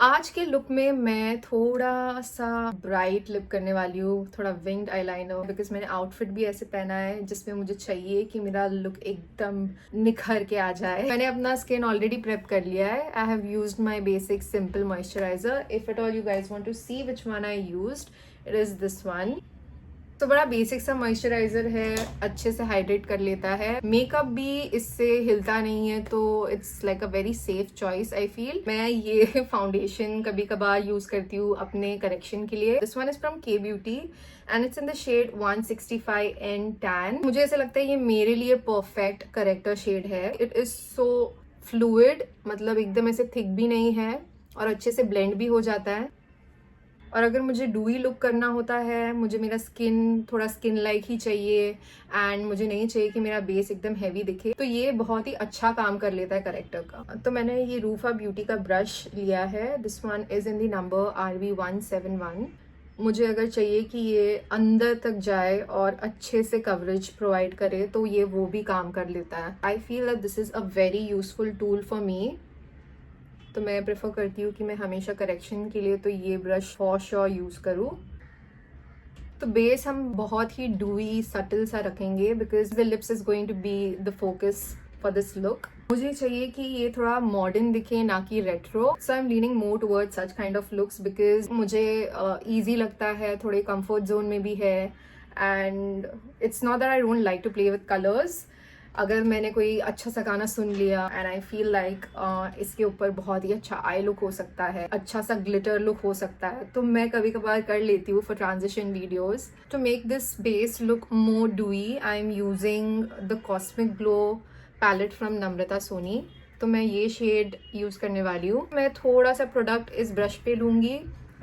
आज के लुक में मैं थोड़ा सा ब्राइट लिप करने वाली हूँ, थोड़ा विंग्ड आईलाइनर, बिकॉज मैंने आउटफिट भी ऐसे पहना है जिसमें मुझे चाहिए कि मेरा लुक एकदम निखर के आ जाए। मैंने अपना स्किन ऑलरेडी प्रेप कर लिया है। I have used my basic simple moisturiser. If at all you guys want to see which one I used, it is this one. तो बड़ा बेसिक सा मॉइस्चराइजर है, अच्छे से हाइड्रेट कर लेता है। मेकअप भी इससे हिलता नहीं है, तो it's like a very safe choice I feel. मैं ये फाउंडेशन कभी कभार यूज करती हूँ अपने करेक्शन के लिए। This one is from K beauty and it's in the shade 165 in tan। मुझे ऐसा लगता है ये मेरे लिए परफेक्ट करेक्टर शेड है। इट इज सो फ्लूइड, मतलब एकदम ऐसे थिक भी नहीं है और अच्छे से ब्लेंड भी हो जाता है। और अगर मुझे डूई लुक करना होता है, मुझे मेरा स्किन थोड़ा स्किन लाइक ही चाहिए एंड मुझे नहीं चाहिए कि मेरा बेस एकदम हैवी दिखे, तो ये बहुत ही अच्छा काम कर लेता है करेक्टर का। तो मैंने ये रूफा ब्यूटी का ब्रश लिया है। This one is in the number RB171। मुझे अगर चाहिए कि ये अंदर तक जाए और अच्छे से कवरेज प्रोवाइड करे, तो ये वो भी काम कर लेता है। I feel that this is a very useful tool for me. तो मैं प्रेफर करती हूँ कि मैं हमेशा करेक्शन के लिए तो ये ब्रश फॉर श्योर यूज करूँ। तो बेस हम बहुत ही डूई सटल सा रखेंगे because the lips is going to be the focus for this look. मुझे चाहिए कि ये थोड़ा मॉडर्न दिखे, ना कि retro. So I am leaning more towards such kind of looks because मुझे ईजी लगता है, थोड़े कंफर्ट जोन में भी है। And it's not that I don't like to play with colours. अगर मैंने कोई अच्छा सा गाना सुन लिया एंड आई फील लाइक इसके ऊपर बहुत ही अच्छा आई लुक हो सकता है, अच्छा सा ग्लिटर लुक हो सकता है, तो मैं कभी कभार कर लेती हूँ for transition videos. To make this base look more dewy, I am using the cosmic glow palette from Namrata Soni. तो मैं ये शेड यूज करने वाली हूँ। मैं थोड़ा सा प्रोडक्ट इस ब्रश पे लूंगी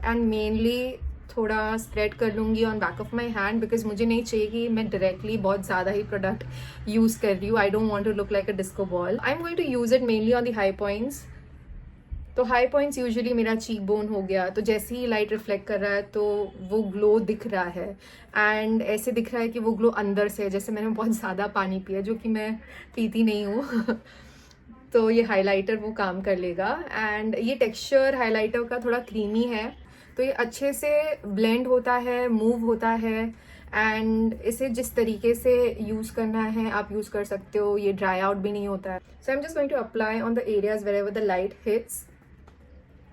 एंड मेनली थोड़ा स्प्रेड कर लूंगी on back of my hand, because मुझे नहीं चाहिए कि मैं डायरेक्टली बहुत ज़्यादा ही प्रोडक्ट यूज कर रही हूँ। I don't want to look like a disco ball. I am going to use it mainly on the high points. तो हाई पॉइंट्स यूजुअली मेरा चीक बोन हो गया, तो जैसे ही लाइट रिफ्लेक्ट कर रहा है तो वो ग्लो दिख रहा है एंड ऐसे दिख रहा है कि वो ग्लो अंदर से है, जैसे मैंने बहुत ज़्यादा पानी पिया, जो कि मैं पीती नहीं हूँ। तो ये हाइलाइटर वो काम कर लेगा एंड ये टेक्सचर हाइलाइटर का थोड़ा क्रीमी है, तो ये अच्छे से ब्लेंड होता है, मूव होता है एंड इसे जिस तरीके से यूज़ करना है आप यूज़ कर सकते हो। ये ड्राई आउट भी नहीं होता है। So I am just going to apply on the areas wherever the light hits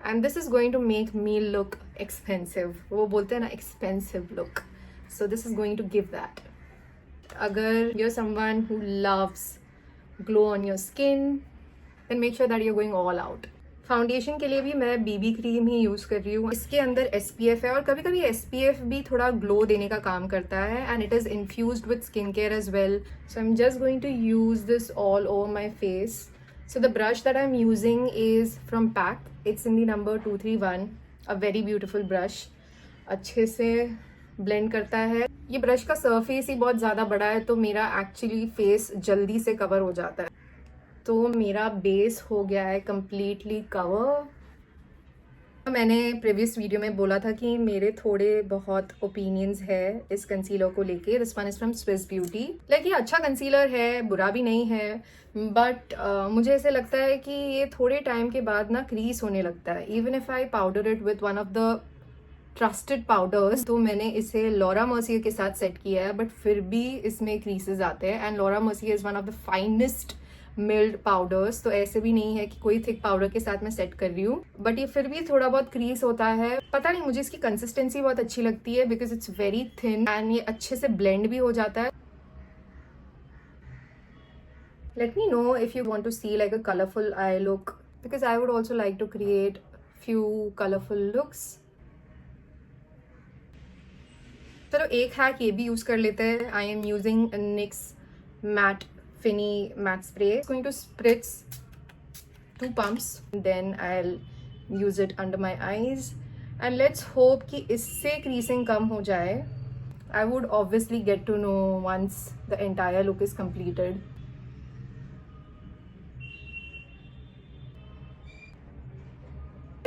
and this is going to make me look expensive. वो बोलते हैं ना, expensive look. So this is going to give that. अगर you're someone who loves glow on your skin, then make sure that you're going all out. Foundation के लिए भी मैं BB cream ही use कर रही हूँ। इसके अंदर SPF है और कभी कभी SPF भी थोड़ा ग्लो देने का काम करता है and it is infused with skin care as well. So I am just going to use this all over my face. So the brush that I'm using is from PAC. It's in the number 231. A very beautiful brush. अच्छे से blend करता है। ये brush का surface ही बहुत ज़्यादा बड़ा है, तो मेरा एक्चुअली फेस जल्दी से कवर हो जाता है। तो मेरा बेस हो गया है कंप्लीटली कवर। मैंने प्रीवियस वीडियो में बोला था कि मेरे थोड़े बहुत ओपिनियंस है इस कंसीलर को लेके। This one is from Swiss beauty. Like ये अच्छा कंसीलर है, बुरा भी नहीं है, बट मुझे ऐसे लगता है कि ये थोड़े टाइम के बाद ना क्रीज होने लगता है। Even if I powder it with one of the trusted powders, तो मैंने इसे लॉरा मर्सियर के साथ सेट किया है, बट फिर भी इसमें क्रीसेस आते हैं and Laura Mercier is one of the finest milled powders. तो ऐसे भी नहीं है कि कोई थिक पाउडर के साथ मैं सेट कर रही हूँ, बट ये फिर भी थोड़ा बहुत क्रीज होता है। पता नहीं, मुझे इसकी कंसिस्टेंसी बहुत अच्छी लगती है because it's very thin and ये अच्छे से ब्लेंड भी हो जाता है। Let me know if you want to see like a colourful eye look, because I would also like to create few colourful looks. चलो एक हैक ये भी यूज कर लेते हैं। I am using NYX matte Finny matte spray. It's going to spritz 2 pumps, then I'll use it under my eyes and let's hope कि इससे creasing कम हो जाए। I would obviously get to know once the entire look is completed.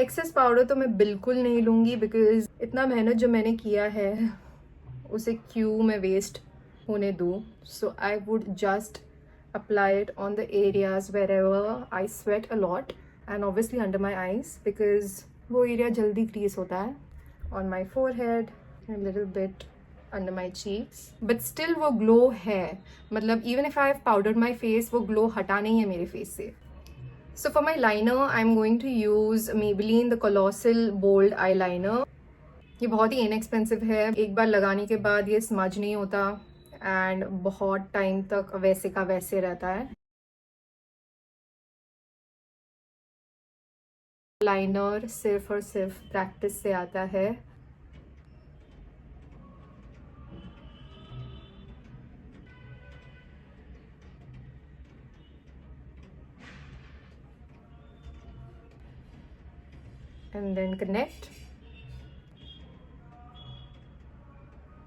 Excess powder तो मैं बिल्कुल नहीं लूँगी because इतना मेहनत जो मैंने किया है उसे क्यों मैं वेस्ट होने दूँ। So I would just apply it on the areas wherever I sweat a lot and obviously under my eyes because वो एरिया जल्दी क्रीज होता है। On my four head, little bit under my cheeks, but still वो glow है। मतलब even if I have powdered my face, वो glow हटा नहीं है मेरे फेस से। So for my liner, I'm going to use Maybelline the Colossal Bold Eyeliner. ये बहुत ही इनएक्सपेंसिव है, एक बार लगाने के बाद ये स्मज नहीं होता एंड बहुत टाइम तक वैसे का वैसे रहता है। लाइनर सिर्फ और सिर्फ प्रैक्टिस से आता है। And then connect.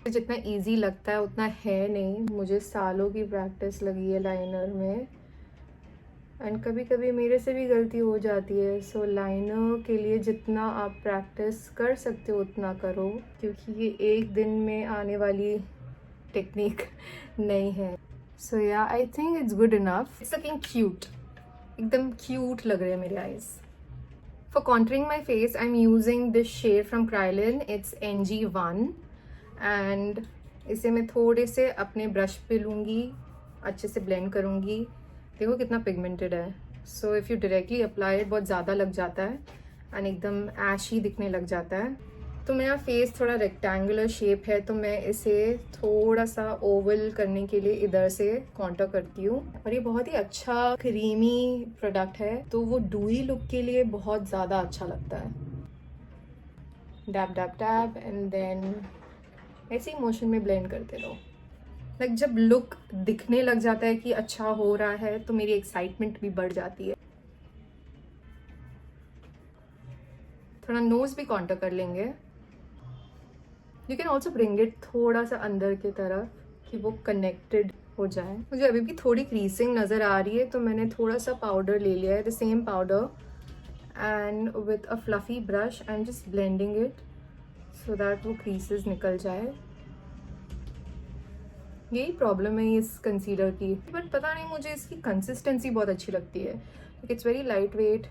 जितना इजी लगता है उतना है नहीं, मुझे सालों की प्रैक्टिस लगी है लाइनर में एंड कभी कभी मेरे से भी गलती हो जाती है। सो लाइनर के लिए जितना आप प्रैक्टिस कर सकते हो उतना करो, क्योंकि ये एक दिन में आने वाली टेक्निक नहीं है। So yeah I think it's good enough. It's looking cute, एकदम क्यूट लग रहे हैं मेरे eyes. For contouring my face I am using this shade from Kryolan, it's NG1 and इसे मैं थोड़े से अपने ब्रश पे लूँगी, अच्छे से ब्लेंड करूँगी। देखो कितना पिगमेंटेड है। So if you directly apply it बहुत ज़्यादा लग जाता है एंड एकदम ऐशी दिखने लग जाता है। तो मेरा फेस थोड़ा रेक्टेंगुलर शेप है, तो मैं इसे थोड़ा सा ओवल करने के लिए इधर से कॉन्टर करती हूँ। और ये बहुत ही अच्छा क्रीमी प्रोडक्ट है, तो वो डूई लुक के लिए बहुत ज़्यादा अच्छा लगता है। Dab dab dab and then ऐसे ही मोशन में ब्लेंड करते रहो। लाइक जब लुक दिखने लग जाता है कि अच्छा हो रहा है, तो मेरी एक्साइटमेंट भी बढ़ जाती है। थोड़ा नोज भी कॉन्टर कर लेंगे। You can also bring it थोड़ा सा अंदर की तरफ कि वो कनेक्टेड हो जाए। मुझे अभी भी थोड़ी क्रीसिंग नज़र आ रही है, तो मैंने थोड़ा सा पाउडर ले लिया है, the same powder, and with a fluffy brush I am just blending it so that वो क्रीसेस निकल जाए। यही प्रॉब्लम है इस कंसीलर की, बट पता नहीं मुझे इसकी कंसिस्टेंसी बहुत अच्छी लगती है। It's very light weight.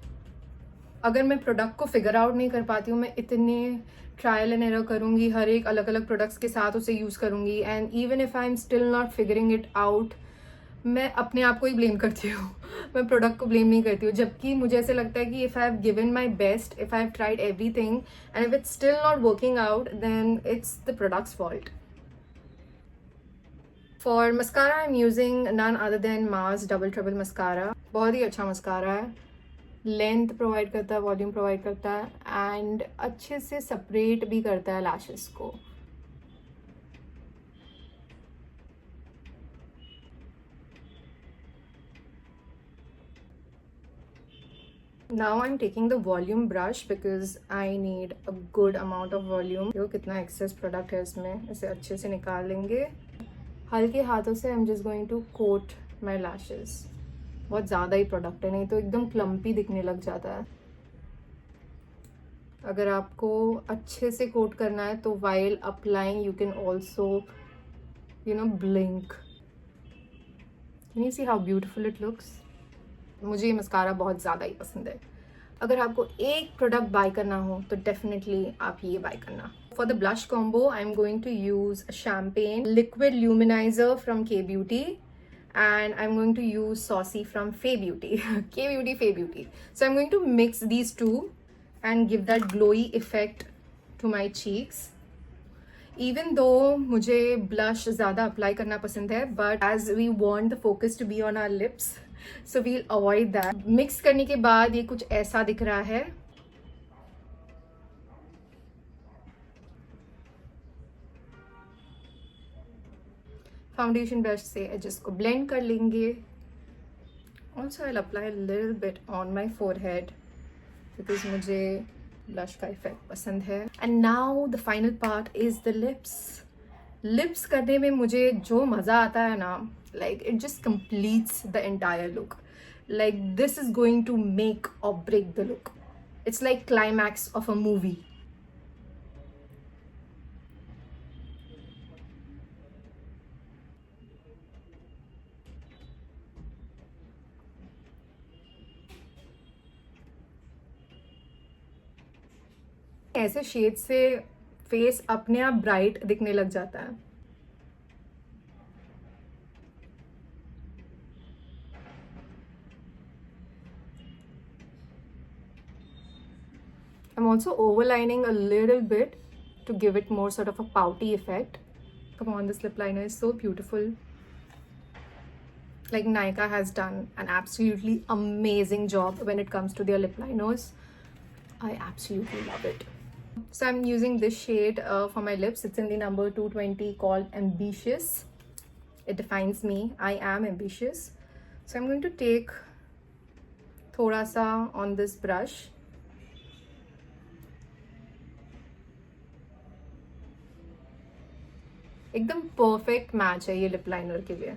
अगर मैं प्रोडक्ट को फिगर आउट नहीं कर पाती हूँ, मैं इतने ट्रायल एंड एरर करूँगी, हर एक अलग अलग प्रोडक्ट्स के साथ उसे यूज़ करूँगी, and even if I am still not figuring it out, मैं अपने आप को ही ब्लेम करती हूँ। मैं प्रोडक्ट को ब्लेम नहीं करती हूँ, जबकि मुझे ऐसे लगता है कि if I have given my best, if I have tried everything and if it's still not working out, then it's the product's fault. For mascara I am using none other than Mars double triple mascara. बहुत ही अच्छा mascara है, length provide करता है, volume provide करता है and अच्छे से सेपरेट भी करता है लैशेस को। Now I'm taking the volume brush because I need a good amount of volume. देखो कितना एक्सेस प्रोडक्ट है इसमें, इसे अच्छे से निकाल लेंगे। हल्के हाथों से I'm just going to coat my lashes. बहुत ज़्यादा ही प्रोडक्ट है, नहीं तो एकदम क्लम्पी दिखने लग जाता है। अगर आपको अच्छे से कोट करना है तो while applying you can also blink. Can you see how beautiful it looks? मुझे ये मस्कारा बहुत ज़्यादा ही पसंद है। अगर आपको एक प्रोडक्ट बाय करना हो तो डेफिनेटली आप ये बाय करना। For the blush combo I am going to use champagne liquid luminizer from K Beauty and I'm going to use Saucy from Fay Beauty. K Beauty, Fay Beauty. So I'm going to mix these two and give that glowy effect to my cheeks. Even though मुझे blush ज़्यादा apply करना पसंद है, but as we want the focus to be on our lips, so we'll avoid that. Mix करने के बाद ये कुछ ऐसा दिख रहा है। फाउंडेशन ब्रश से एजेस को ब्लेंड कर लेंगे। Also I'll apply a little bit on my forehead because मुझे ब्लश का इफेक्ट पसंद है। And now the final part is the lips. Lips करने में मुझे जो मज़ा आता है ना, like it just completes the entire look. Like this is going to make or break the look. It's like climax of a movie. ऐसे shade से फेस अपने आप ब्राइट दिखने लग जाता है. I'm also overlining a little bit to give it more sort of a pouty effect. Come on, this lip liner is so beautiful. Like, Nykaa has done an absolutely amazing job when it comes to their lip liners. I absolutely love it. So I'm using this shade for my lips. It's in the number 220 called Ambitious. It defines me. I am ambitious. So I'm going to take thoda sa on this brush. एकदम perfect match है ये lip liner के लिए.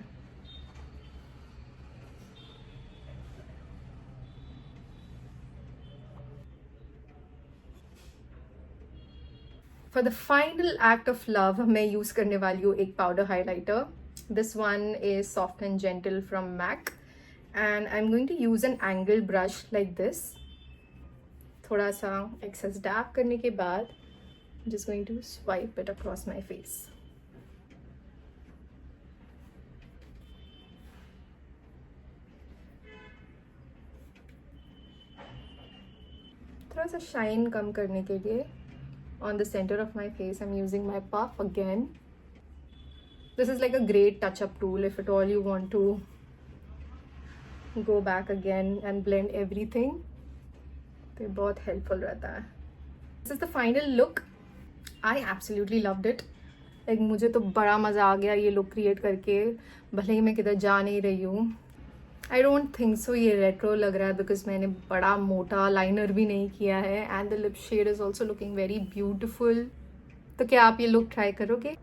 For the final act of love मैं use करने वाली हूँ एक powder highlighter. This one is soft and gentle from MAC and I am going to use an angle brush like this. थोड़ा सा एक्सेस डैप करने के बाद just going to swipe it across my face. थोड़ा सा shine कम करने के लिए on the center of my face I'm using my puff again. This is like a great touch-up tool if at all you want to go back again and blend everything. तो ये बहुत helpful रहता है. This is the final look. I absolutely loved it. Like, मुझे तो बड़ा मज़ा आ गया ये look create करके, भले ही मैं किधर जा नहीं रही हूँ. आई डोंट थिंक सो ये रेट्रो लग रहा है बिकॉज मैंने बड़ा मोटा लाइनर भी नहीं किया है and the lip shade is also looking very beautiful. तो क्या आप ये लुक ट्राई करोगे?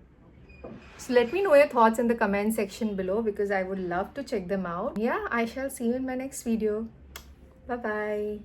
So let me know your thoughts in the comment section below because I would love to check them out. Yeah, I shall see you in my next video. Bye bye.